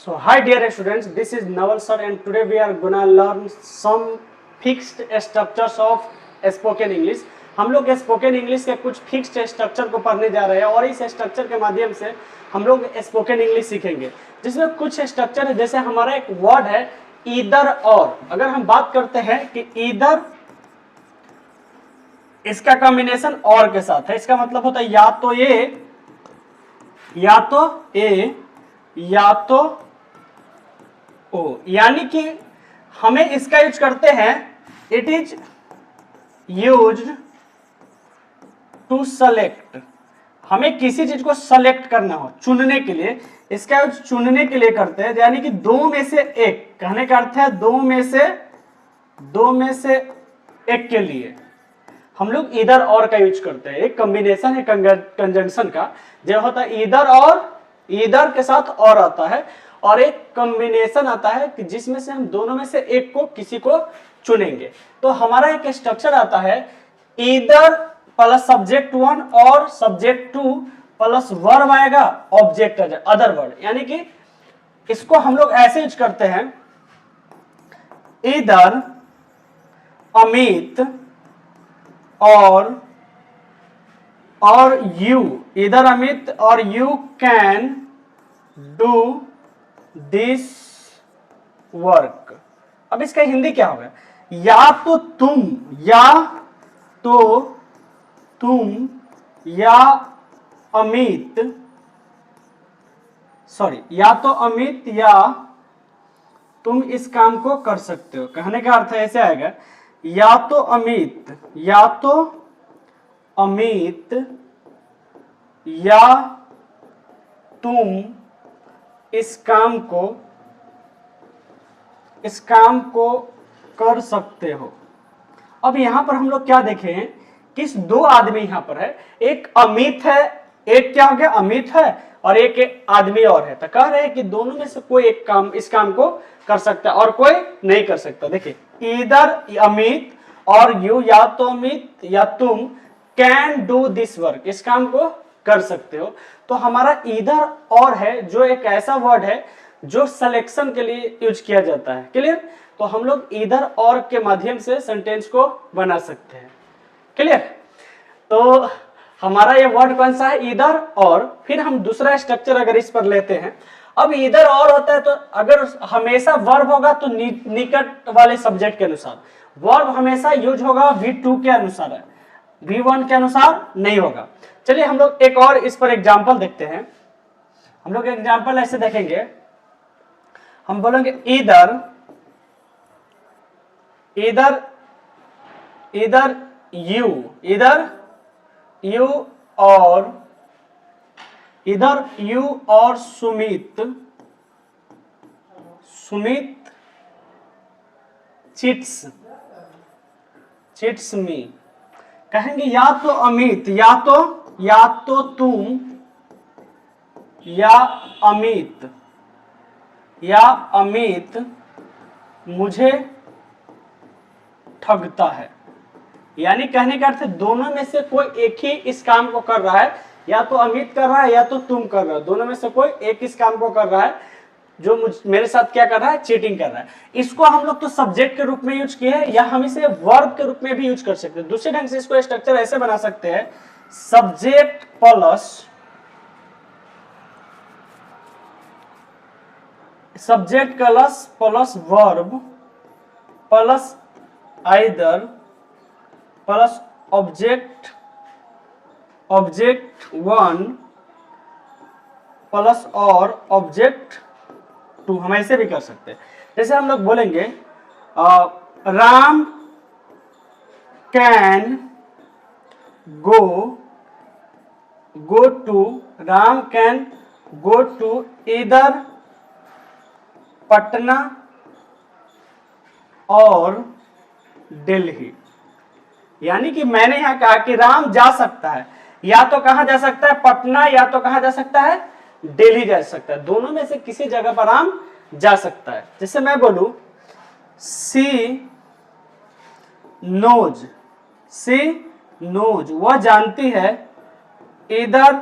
So hi dear students, this is Naval sir and today we are gonna learn some fixed structures of spoken English. हम लोग spoken English के कुछ fixed structure को पढ़ने जा रहे हैं और इस स्ट्रक्चर के माध्यम से हम लोग स्पोकन इंग्लिश सीखेंगे, जिसमें कुछ स्ट्रक्चर है। जैसे हमारा एक वर्ड है ईदर और, अगर हम बात करते हैं कि ईदर इसका कॉम्बिनेशन और के साथ है, इसका मतलब होता है या तो ए या तो ओ, यानी कि हमें इसका यूज करते हैं, it is used to select. हमें किसी चीज को सेलेक्ट करना हो, चुनने के लिए, इसका यूज चुनने के लिए करते हैं, यानी कि दो में से एक, कहने का अर्थ है दो में से एक के लिए हम लोग इधर और का यूज करते हैं। एक कॉम्बिनेशन है कंजंक्शन का, जो होता है इधर और, इधर के साथ और आता है, और एक कॉम्बिनेशन आता है कि जिसमें से हम दोनों में से एक को, किसी को चुनेंगे। तो हमारा एक स्ट्रक्चर आता है इधर प्लस सब्जेक्ट वन और सब्जेक्ट टू प्लस वर्ब आएगा, ऑब्जेक्ट आ जाए अदर वर्ड, यानी कि इसको हम लोग ऐसे यूज करते हैं इधर अमित और यू, इधर अमित और you can do this work. अब इसका हिंदी क्या होगा? या तो तुम या अमित, सॉरी, या तो अमित या तुम इस काम को कर सकते हो। कहने का अर्थ ऐसे आएगा, या तो अमित या तुम इस काम को कर सकते हो। अब यहां पर हम लोग क्या देखें कि दो आदमी यहां पर है, एक अमित है, एक क्या हो गया अमित है, और एक आदमी और है। तो कह रहे हैं कि दोनों में से कोई एक काम, इस काम को कर सकता है और कोई नहीं कर सकता। देखिए इधर अमित और यू, या तो अमित या तुम कैन डू दिस वर्क, इस काम को कर सकते हो। तो हमारा इधर और है, जो एक ऐसा वर्ड है जो सिलेक्शन के लिए यूज किया जाता है। क्लियर? तो हम लोग इधर और के माध्यम से सेंटेंस को बना सकते हैं। क्लियर? तो हमारा ये वर्ड कौन सा है? इधर और। फिर हम दूसरा स्ट्रक्चर अगर इस पर लेते हैं, अब इधर और होता है तो अगर हमेशा वर्ब होगा तो निकट वाले सब्जेक्ट के अनुसार, वर्ब हमेशा यूज होगा V2 के अनुसार है, V1 के अनुसार नहीं होगा। चलिए हम लोग एक और इस पर एग्जांपल देखते हैं। हम लोग एग्जांपल ऐसे देखेंगे, हम बोलेंगे इधर यू और सुमित चिट्स मी। कहेंगे या तो अमित या तो तुम या अमित मुझे ठगता है। यानी कहने का अर्थ है दोनों में से कोई एक ही इस काम को कर रहा है, या तो अमित कर रहा है या तो तुम कर रहे हो, दोनों में से कोई एक इस काम को कर रहा है जो मेरे साथ क्या कर रहा है? चीटिंग कर रहा है। इसको हम लोग तो सब्जेक्ट के रूप में यूज किए हैं, या हम इसे वर्ब के रूप में भी यूज कर सकते हैं। दूसरे ढंग से इसको स्ट्रक्चर ऐसे बना सकते हैं, subject plus verb plus either plus object one plus और ऑब्जेक्ट टू। हम ऐसे भी कर सकते हैं। जैसे हम लोग बोलेंगे राम कैन गो टू इधर पटना और दिल्ली। यानी कि मैंने यहां कहा कि राम जा सकता है, या तो कहां जा सकता है? पटना, या तो कहां जा सकता है? दिल्ली जा सकता है। दोनों में से किसी जगह पर राम जा सकता है। जैसे मैं बोलूं सी नोज, वह जानती है, इधर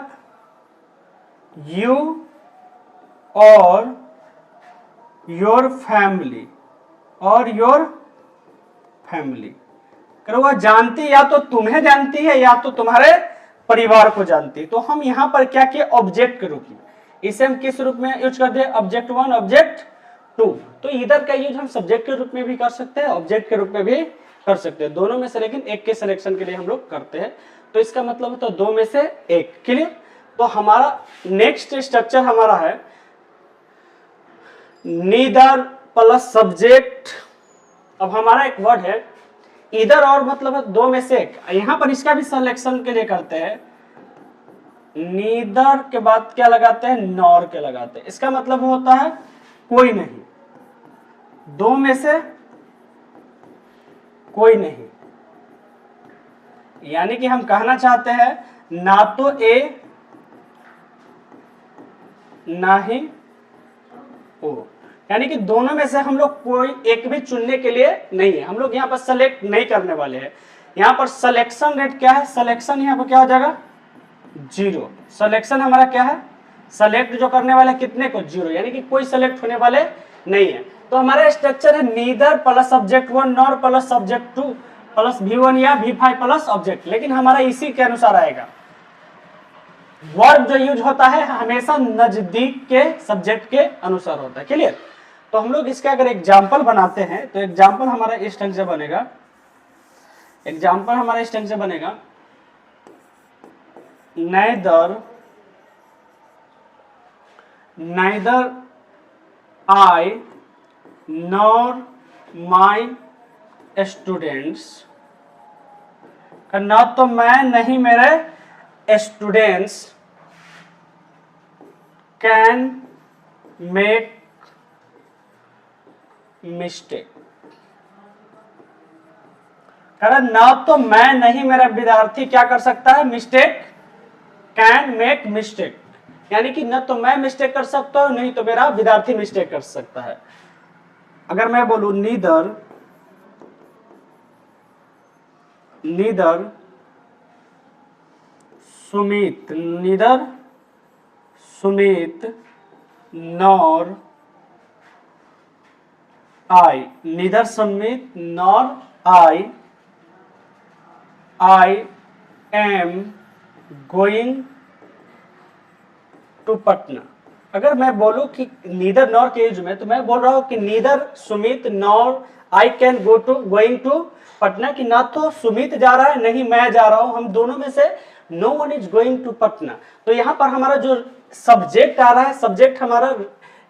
यू और योर फैमिली और योर फैमिली। करो वह जानती, या तो तुम्हें जानती है या तो तुम्हारे परिवार को जानती है। तो हम यहां पर क्या किए, ऑब्जेक्ट के रूप में, इसे हम किस रूप में यूज कर दिए, ऑब्जेक्ट 1 ऑब्जेक्ट 2। तो इधर का यूज हम सब्जेक्ट के रूप में भी कर सकते हैं, ऑब्जेक्ट के रूप में भी कर सकते हैं, दोनों में से लेकिन एक के सिलेक्शन के लिए हम लोग करते हैं। तो इसका मतलब होता है 2 में से 1। क्लियर। तो हमारा नेक्स्ट स्ट्रक्चर हमारा है नीदर प्लस सब्जेक्ट। अब हमारा एक वर्ड है इधर और, मतलब है 2 में से 1। यहां पर इसका भी सिलेक्शन के लिए करते हैं, नीदर के बाद क्या लगाते हैं, नॉर के लगाते हैं। इसका मतलब होता है कोई नहीं, 2 में से कोई नहीं। यानी कि हम कहना चाहते हैं ना तो ए ना ही ओ, यानी कि दोनों में से हम लोग कोई एक भी चुनने के लिए नहीं है। हम लोग यहाँ पर सेलेक्ट नहीं करने वाले हैं। यहाँ पर सिलेक्शन रेट क्या है, सिलेक्शन यहाँ पर क्या हो जाएगा, 0। सिलेक्शन हमारा क्या है, सेलेक्ट जो करने वाले कितने को, 0, यानी कि कोई सेलेक्ट होने वाले नहीं है। तो हमारा स्ट्रक्चर है neither plus subject 1 nor plus subject 2 plus V1 या V5 प्लस ऑब्जेक्ट। लेकिन हमारा इसी के अनुसार आएगा। वर्ब जो यूज होता है हमेशा नजदीक के सब्जेक्ट के अनुसार होता है। क्लियर। तो हम लोग इसका अगर एग्जाम्पल बनाते हैं तो एग्जाम्पल हमारा इस ढंग से बनेगा, एग्जाम्पल हमारा इस ढंग से बनेगा, neither I nor my students, ना तो मैं नहीं मेरे स्टूडेंट्स कैन मेक मिस्टेक। कारण ना तो मैं नहीं मेरा विद्यार्थी क्या कर सकता है, मिस्टेक, कैन मेक मिस्टेक, यानी कि न तो मैं मिस्टेक कर सकता हूं नहीं तो मेरा विद्यार्थी मिस्टेक कर सकता है। अगर मैं बोलूं neither Sumit nor I, neither Sumit nor I am going to Patna. अगर मैं बोलूं कि नीदर नॉर के यूज में, तो मैं बोल रहा हूं कि neither Sumit nor I can going to Patna, कि ना तो सुमित जा रहा है नहीं मैं जा रहा हूं, हम दोनों में से no one is going to Patna. तो यहां पर हमारा जो सब्जेक्ट आ रहा है, सब्जेक्ट हमारा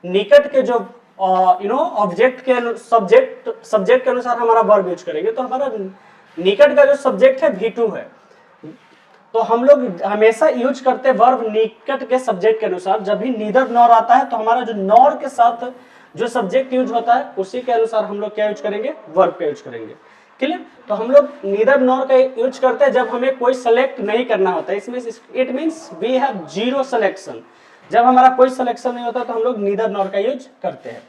निकट के जो ऑब्जेक्ट के सब्जेक्ट के अनुसार हमारा वर्ब यूज करेंगे। तो हमारा निकट का जो सब्जेक्ट है V2 है। तो हम लोग हमेशा यूज करते हैं वर्ब निकट के सब्जेक्ट के अनुसार। जब भी नीदर नॉर आता है तो हमारा जो नॉर के साथ जो सब्जेक्ट यूज होता है उसी के अनुसार हम लोग क्या यूज करेंगे, वर्ब का यूज करेंगे। क्लियर। तो हम लोग नीदर नॉर का यूज करते हैं जब हमें कोई सेलेक्ट नहीं करना होता है। इसमें it means we have 0 selection. जब हमारा कोई सिलेक्शन नहीं होता तो हम लोग नीदर नॉर का यूज करते हैं।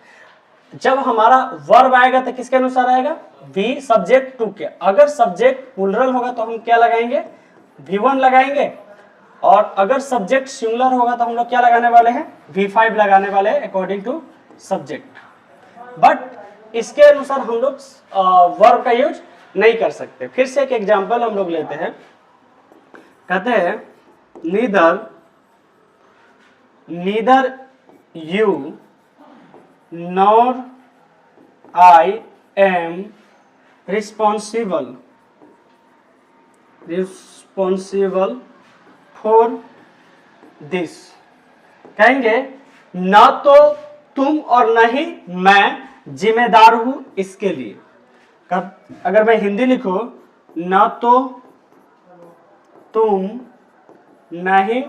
जब हमारा वर्ब आएगा तो किसके अनुसार आएगा, V सब्जेक्ट 2 के। अगर सब्जेक्ट प्लुरल होगा तो हम क्या लगाएंगे, V1 लगाएंगे, और अगर सब्जेक्ट सिंगुलर होगा तो हम लोग क्या लगाने वाले हैं, V5 लगाने वाले हैं अकॉर्डिंग टू सब्जेक्ट। बट इसके अनुसार हम लोग वर्ब का यूज नहीं कर सकते। फिर से एक एग्जांपल हम लोग लेते हैं, कहते हैं neither you nor I am responsible for this. कहेंगे ना तो तुम और न ही मैं जिम्मेदार हूं इसके लिए। अगर मैं हिंदी लिखूं, ना तो तुम न ही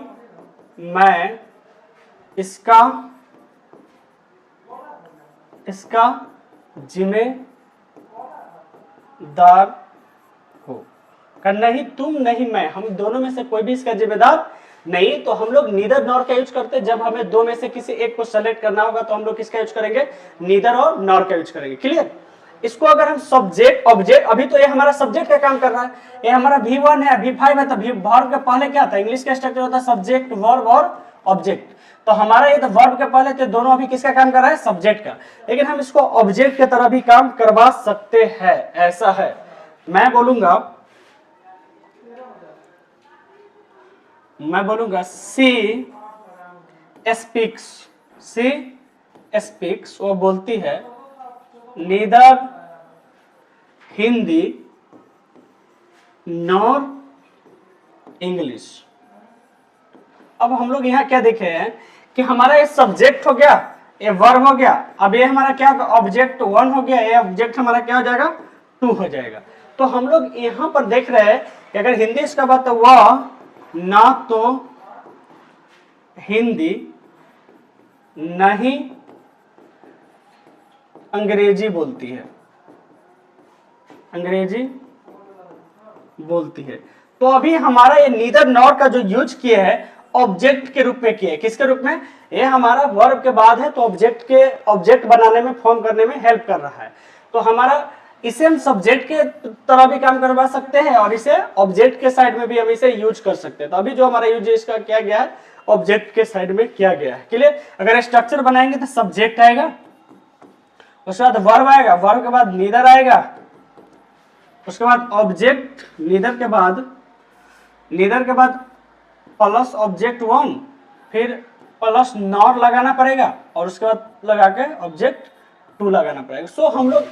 मैं इसका जिम्मेदार हो। नहीं तुम नहीं मैं, हम दोनों में से कोई भी इसका जिम्मेदार नहीं। तो हम लोग नीदर नॉर का यूज करते हैं। जब हमें 2 में से किसी एक को सेलेक्ट करना होगा तो हम लोग किसका यूज करेंगे, नीदर और नॉर का यूज करेंगे। क्लियर। इसको अगर हम सब्जेक्ट ऑब्जेक्ट, अभी तो ये हमारा सब्जेक्ट का काम कर रहा है, ये हमारा V1 है, V5 है, तो वर्ब के पहले क्या था, इंग्लिश का स्ट्रक्चर होता है सब्जेक्ट वर्ब और ऑब्जेक्ट। तो हमारा ये तो वर्ब के पहले थे, दोनों अभी किसका काम कर रहा है, सब्जेक्ट का, लेकिन हम इसको ऑब्जेक्ट की तरह भी काम करवा सकते हैं, ऐसा है। मैं बोलूंगा सी स्पीक्स, वो बोलती है नीदर हिंदी नॉर इंग्लिश। अब हम लोग यहाँ क्या देखे हैं कि हमारा ये सब्जेक्ट हो गया, ये वर्ब हो गया, अब ये हमारा क्या होगा, ऑब्जेक्ट 1 हो गया, ये ऑब्जेक्ट हमारा क्या हो जाएगा, 2 हो जाएगा। तो हम लोग यहाँ पर देख रहे हैं कि अगर हिंदी इसका बात, तो वह ना तो हिंदी नहीं अंग्रेजी बोलती है, तो अभी हमारा ये नीदर नॉर का जो यूज किए है ऑब्जेक्ट के रूप में किए है। किसके रूप में, ये हमारा वर्ब के बाद है, तो ऑब्जेक्ट बनाने में, फॉर्म करने में हेल्प कर रहा है। तो हमारा इसे हम सब्जेक्ट के तरह भी काम करवा सकते हैं और इसे ऑब्जेक्ट के साइड में भी हम इसे यूज कर सकते हैं। तो अभी जो हमारा यूज इसका किया गया है, ऑब्जेक्ट के साइड में किया गया है। क्लियर। अगर स्ट्रक्चर बनाएंगे तो सब्जेक्ट आएगा, उसके बाद वर्ब आएगा, वर्ब के बाद नीदर आएगा, उसके बाद ऑब्जेक्ट, नीदर के बाद प्लस ऑब्जेक्ट 1, फिर प्लस नॉर लगाना पड़ेगा और उसके बाद लगा के ऑब्जेक्ट 2 लगाना पड़ेगा। सो हम लोग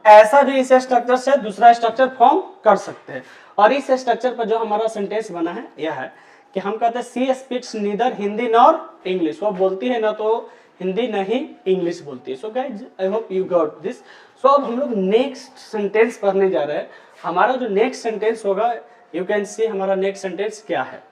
ऐसा भी इस स्ट्रक्चर से दूसरा स्ट्रक्चर फॉर्म कर सकते हैं। और इस स्ट्रक्चर पर जो हमारा सेंटेंस बना है यह है कि हम कहते हैं she speaks neither Hindi nor English, वो बोलती है ना तो हिंदी नहीं इंग्लिश बोलती है। So guys I hope you got this. So अब हम लोग नेक्स्ट सेंटेंस पढ़ने जा रहे हैं। हमारा जो नेक्स्ट सेंटेंस होगा, यू कैन सी हमारा नेक्स्ट सेंटेंस क्या है।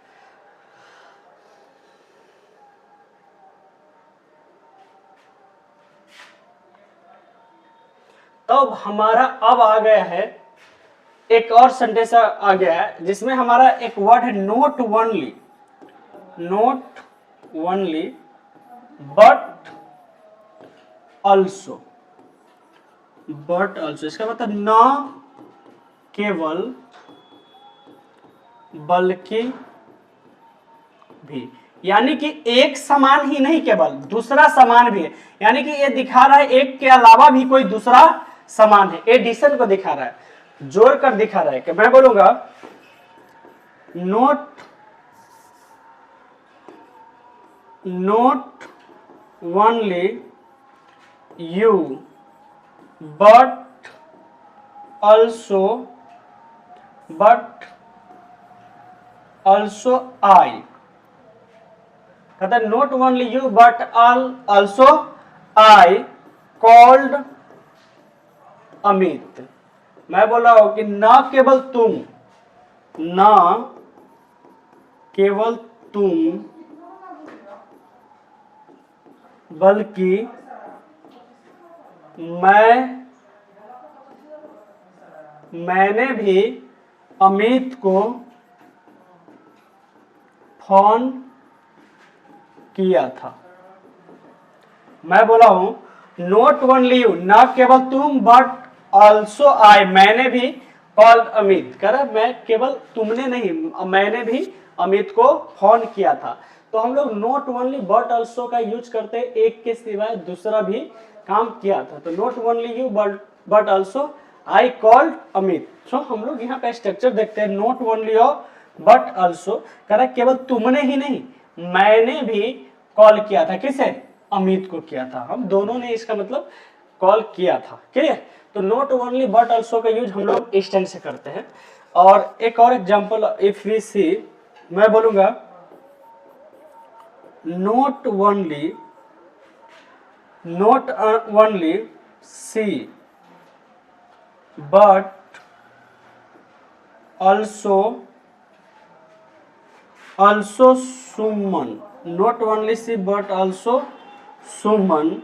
तब हमारा अब आ गया है एक और सेंटेंस आ गया है जिसमें हमारा एक वर्ड है नॉट ओनली बट ऑल्सो। इसका मतलब न केवल बल्कि भी, यानी कि एक समान ही नहीं, केवल दूसरा समान भी है। यानी कि ये दिखा रहा है एक के अलावा भी कोई दूसरा समान है, एडिशन को दिखा रहा है, जोड़ कर दिखा रहा है। कि मैं बोलूंगा note only you but also आई। कहता है not only you but also I called Amit. मैं बोल रहा हूं कि ना केवल तुम बल्कि मैंने भी अमित को फोन किया था। मैं बोला हूं नॉट ओनली यू, ना केवल तुम, बट ऑल्सो आई, मैंने भी कॉल अमित, कर मैं केवल तुमने नहीं, मैंने भी अमित को फोन किया था। तो हम लोग नॉट ओनली बट ऑल्सो का यूज करते हैं, एक के सिवाय दूसरा भी काम किया था। तो not only you but also I called Amit. So हम लोग यहाँ पे स्ट्रक्चर देखते हैं, नॉट ओनली बट ऑल्सो, कह रहा केवल तुमने ही नहीं, मैंने भी कॉल किया था। किसे? अमित को किया था, हम दोनों ने इसका मतलब कॉल किया था। क्लियर। तो नॉट ओनली बट ऑल्सो का यूज हम लोग इस टाइम से करते हैं। और एक और एग्जांपल इफ वी सी, मैं बोलूंगा not only C but also Suman. Not only C but also Suman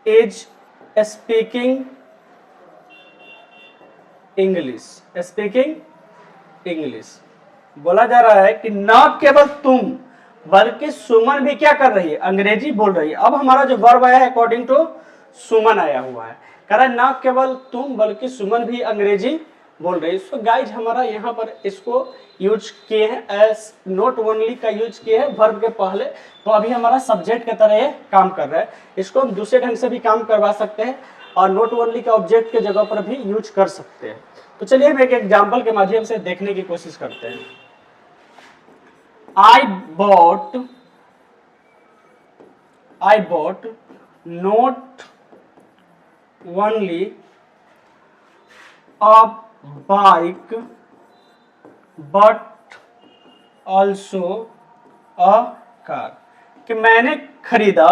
is speaking English. बोला जा रहा है कि न केवल तुम बल्कि सुमन भी क्या कर रही है, अंग्रेजी बोल रही है। अब हमारा जो वर्ब आया है अकॉर्डिंग टू सुमन आया हुआ है, कह रहा है न केवल तुम बल्कि सुमन भी अंग्रेजी बोल रहे हैं। सो गाइज हमारा यहाँ पर इसको यूज किए हैं एज नॉट ओनली का यूज किए हैं वर्ब के पहले, तो अभी हमारा सब्जेक्ट की तरह ये काम कर रहा है। इसको हम दूसरे ढंग से भी काम करवा सकते हैं और नॉट ओनली का ऑब्जेक्ट के जगह पर भी यूज कर सकते हैं। तो चलिए हम एक एग्जाम्पल के माध्यम से देखने की कोशिश करते हैं। I bought not only a bike but also a car। कि मैंने खरीदा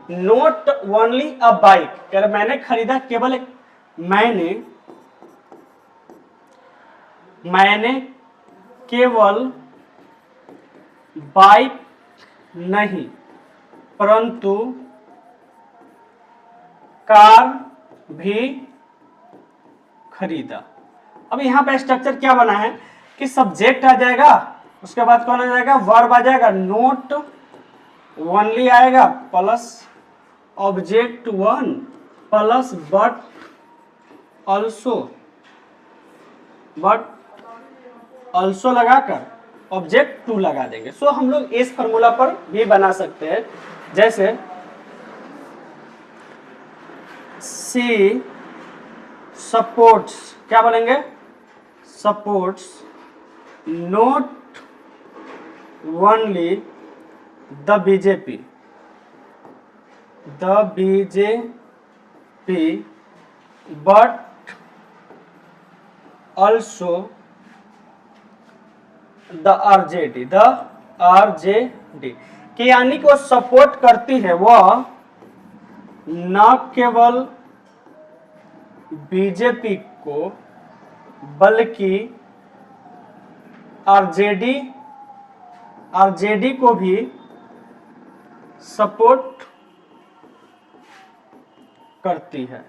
नॉट ओनली अ बाइक, कह रहा मैंने खरीदा केवल एक, मैंने केवल बाइक नहीं परंतु कार भी खरीदा। अब यहाँ पे स्ट्रक्चर क्या बना है कि सब्जेक्ट आ जाएगा, उसके बाद कौन आ जाएगा, वर्ब आ जाएगा, नोट ओनली आएगा plus object one plus but also लगाकर ऑब्जेक्ट टू लगा देंगे। सो हम लोग इस फॉर्मूला पर भी बना सकते हैं, जैसे सी सपोर्ट्स, क्या बोलेंगे, supports not only the BJP but also the RJD कि यानी कि वो सपोर्ट करती है, वह न केवल बीजेपी को बल्कि आरजेडी को भी सपोर्ट करती है।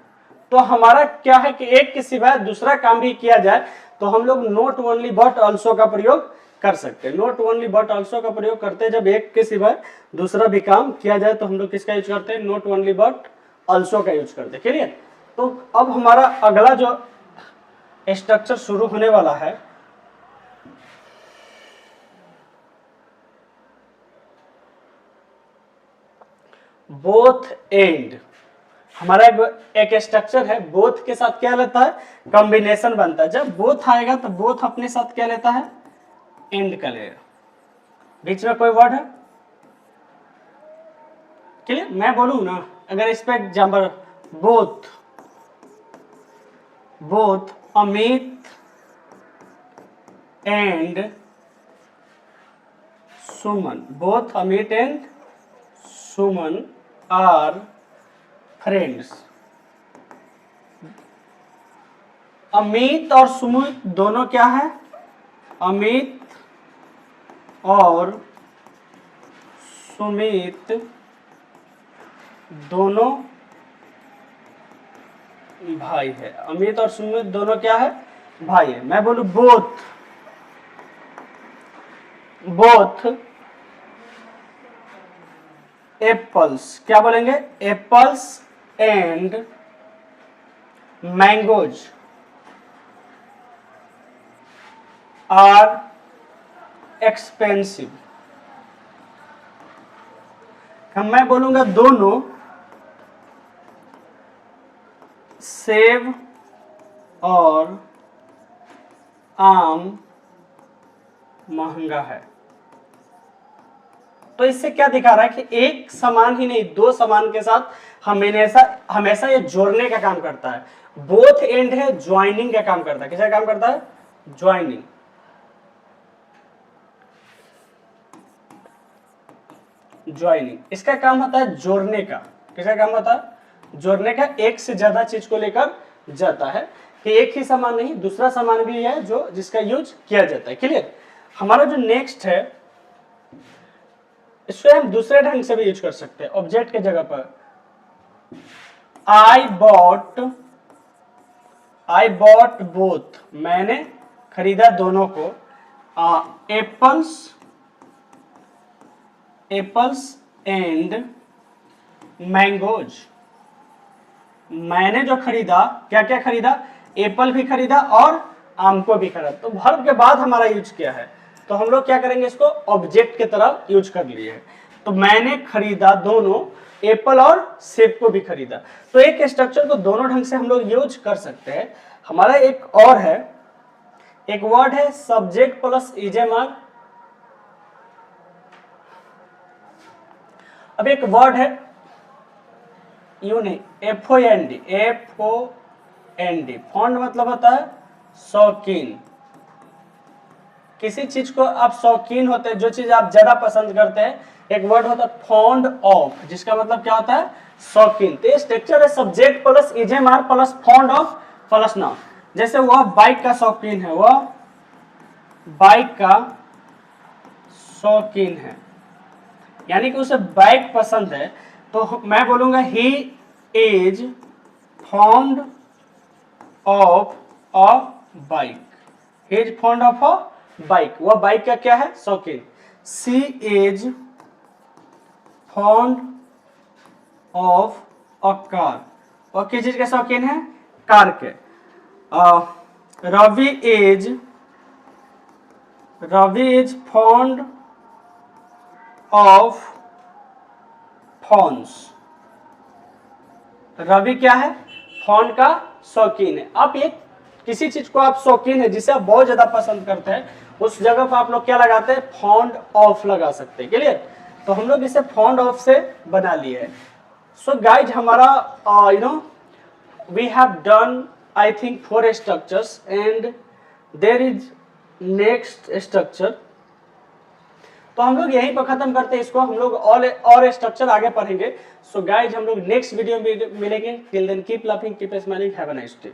तो हमारा क्या है कि एक के सिवाय दूसरा काम भी किया जाए तो हम लोग नॉट ओनली बट ऑल्सो का प्रयोग कर सकते हैं। नॉट ओनली बट ऑल्सो का प्रयोग करते हैं जब एक के सिवाय दूसरा भी काम किया जाए तो हम लोग किसका यूज करते हैं, नॉट ओनली बट ऑल्सो का यूज करते हैं। क्लियर। तो अब हमारा अगला जो स्ट्रक्चर शुरू होने वाला है, बोथ एंड। हमारा एक स्ट्रक्चर है, बोथ के साथ क्या लेता है, कॉम्बिनेशन बनता है। जब बोथ आएगा तो बोथ अपने साथ क्या लेता है, एंड का लेगा। बीच में कोई वर्ड है, क्लियर। मैं बोलूं ना, अगर इस पे example, both Amit and Suman are friends. Amit और सुमित दोनों क्या है, अमित और सुमित दोनों भाई है। अमित और सुमित दोनों क्या है, भाई है। मैं बोलूं बोथ एप्पल्स, क्या बोलेंगे, apples and mangoes are expensive. मैं बोलूंगा दोनों सेब और आम महंगा है। तो इससे क्या दिखा रहा है कि एक समान ही नहीं, दो समान के साथ हमेशा ये जोड़ने का काम करता है। बोथ एंड है, ज्वाइनिंग का काम करता है। किसका काम करता है, ज्वाइनिंग। इसका काम होता है जोड़ने का। किसका काम होता है, जोड़ने का। एक से ज्यादा चीज को लेकर जाता है कि एक ही सामान नहीं, दूसरा सामान भी है जो जिसका यूज किया जाता है। क्लियर। हमारा जो नेक्स्ट है, इसको हम दूसरे ढंग से भी यूज कर सकते हैं। ऑब्जेक्ट के जगह पर आई बॉट बोथ, मैंने खरीदा दोनों को। एप्पल्स एंड मैंगोज, मैंने जो खरीदा, क्या क्या खरीदा, एप्पल भी खरीदा और आम को भी खरीदा। तो वर्ब के बाद हमारा यूज क्या है, तो हम लोग क्या करेंगे, इसको ऑब्जेक्ट की तरह यूज कर लिए है। तो मैंने खरीदा दोनों एप्पल और सेब को भी खरीदा। तो एक स्ट्रक्चर को दोनों ढंग से हम लोग यूज कर सकते हैं। हमारा एक और है, एक वर्ड है सब्जेक्ट प्लस इजे मार्क। अब एक वर्ड है यूनिक, FOND, FOND। फॉन्ड मतलब होता है शौकीन। किसी चीज को आप शौकीन होते हैं, जो चीज आप ज्यादा पसंद करते हैं। एक वर्ड होता है फॉन्ड ऑफ, जिसका मतलब क्या होता है, शौकीन। तो ये स्ट्रक्चर है subject plus is a mark plus fond of plus noun. जैसे वह बाइक का शौकीन है, वह बाइक का शौकीन है, यानी कि उसे बाइक पसंद है। तो मैं बोलूंगा he is fond of a bike. He is fond of a bike, वह बाइक का क्या है, शौकीन। She is fond of a car, वह किस चीज के शौकीन है, कार के। Ravi is fond of phones. Ravi क्या है, फोन का शौकीन है। आप ये किसी चीज को आप शौकीन है, जिसे आप बहुत ज्यादा पसंद करते हैं, उस जगह पर आप लोग क्या लगाते हैं, फॉन्ड ऑफ लगा सकते हैं। क्लियर। तो हम लोग इसे फॉन्ड ऑफ से बना लिए है। सो गाइज हमारा we have done I think 4 structures and there is next structure. तो हम लोग यहीं पर खत्म करते हैं इसको, हम लोग और स्ट्रक्चर आगे पढ़ेंगे। सो गाइज हम लोग नेक्स्ट वीडियो में मिलेंगे। Till then keep laughing, keep smiling, have a nice day.